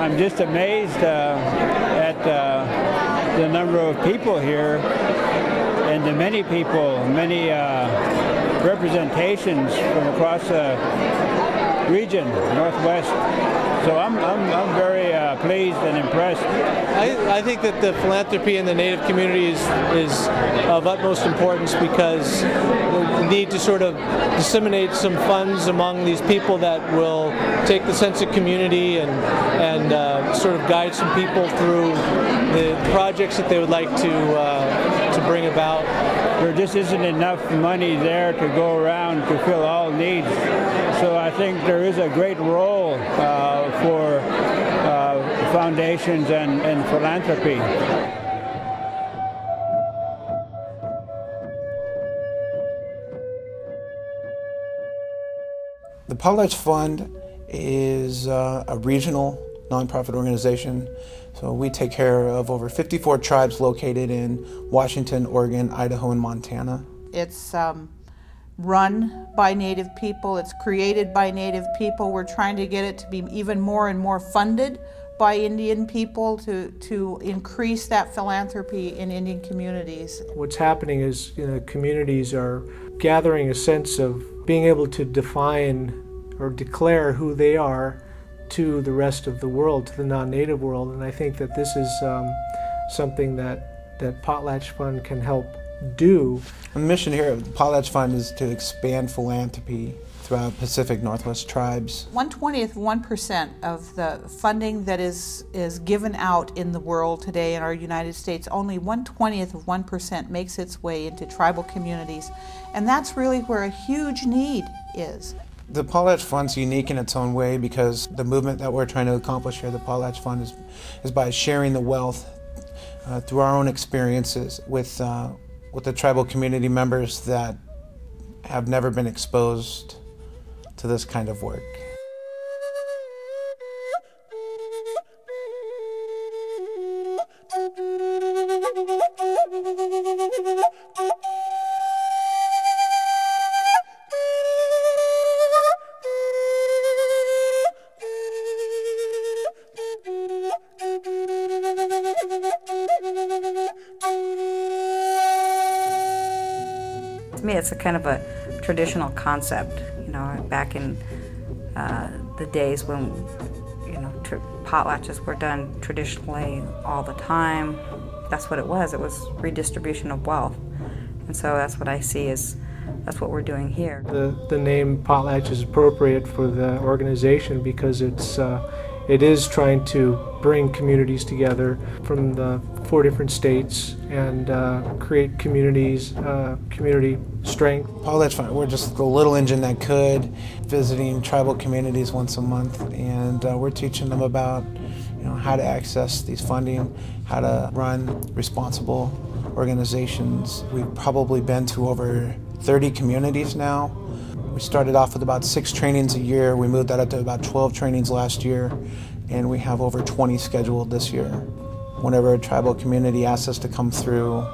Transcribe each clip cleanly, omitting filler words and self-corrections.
I'm just amazed at the number of people here and the many people, many representations from across the region, Northwest. So I'm very pleased and impressed. I think that the philanthropy in the Native community is of utmost importance because the need to sort of disseminate some funds among these people that will take the sense of community and sort of guide some people through the projects that they would like to bring about. There just isn't enough money there to go around to fill all needs. So I think there is a great role for foundations and philanthropy. The Potlatch Fund is a regional nonprofit organization. So we take care of over 54 tribes located in Washington, Oregon, Idaho, and Montana. It's run by Native people, it's created by Native people. We're trying to get it to be even more and more funded by Indian people to increase that philanthropy in Indian communities. What's happening is communities are gathering a sense of being able to define or declare who they are to the rest of the world, to the non-Native world, and I think that this is something that Potlatch Fund can help do. The mission here of the Potlatch Fund is to expand philanthropy throughout Pacific Northwest tribes. 1/20th of 1% of the funding that is given out in the world today in our United States, only 1/20th of 1% makes its way into tribal communities, and that's really where a huge need is. The Potlatch Fund's unique in its own way because the movement that we're trying to accomplish here, the Potlatch Fund, is by sharing the wealth through our own experiences with the tribal community members that have never been exposed to this kind of work. To me, it's a kind of a traditional concept. Back in the days when potlatches were done traditionally all the time, that's what it was. It was redistribution of wealth, and so that's what I see that's what we're doing here. The name Potlatch is appropriate for the organization because it is trying to bring communities together from the 4 different states and create communities, community strength. Potlatch Fund, we're just the little engine that could, visiting tribal communities once a month, and we're teaching them about how to access these funding, how to run responsible organizations. We've probably been to over 30 communities now. We started off with about 6 trainings a year. We moved that up to about 12 trainings last year, and we have over 20 scheduled this year. Whenever a tribal community asks us to come through,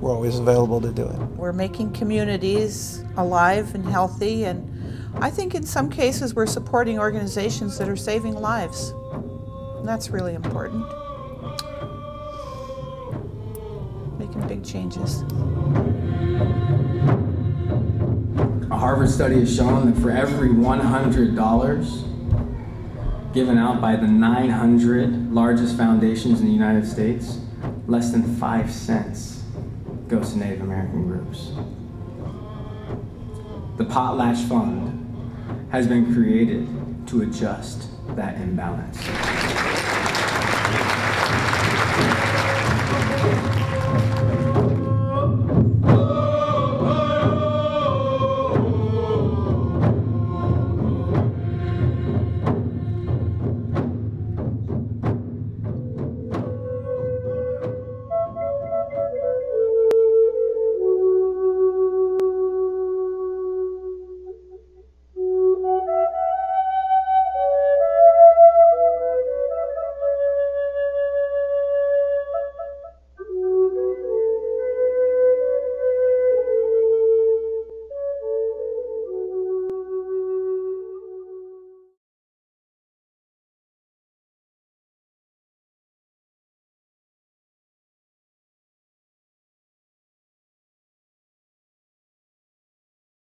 we're always available to do it. We're making communities alive and healthy, and I think in some cases we're supporting organizations that are saving lives. And that's really important. Making big changes. A Harvard study has shown that for every $100 given out by the 900 largest foundations in the United States, less than 5 cents goes to Native American groups. The Potlatch Fund has been created to adjust that imbalance.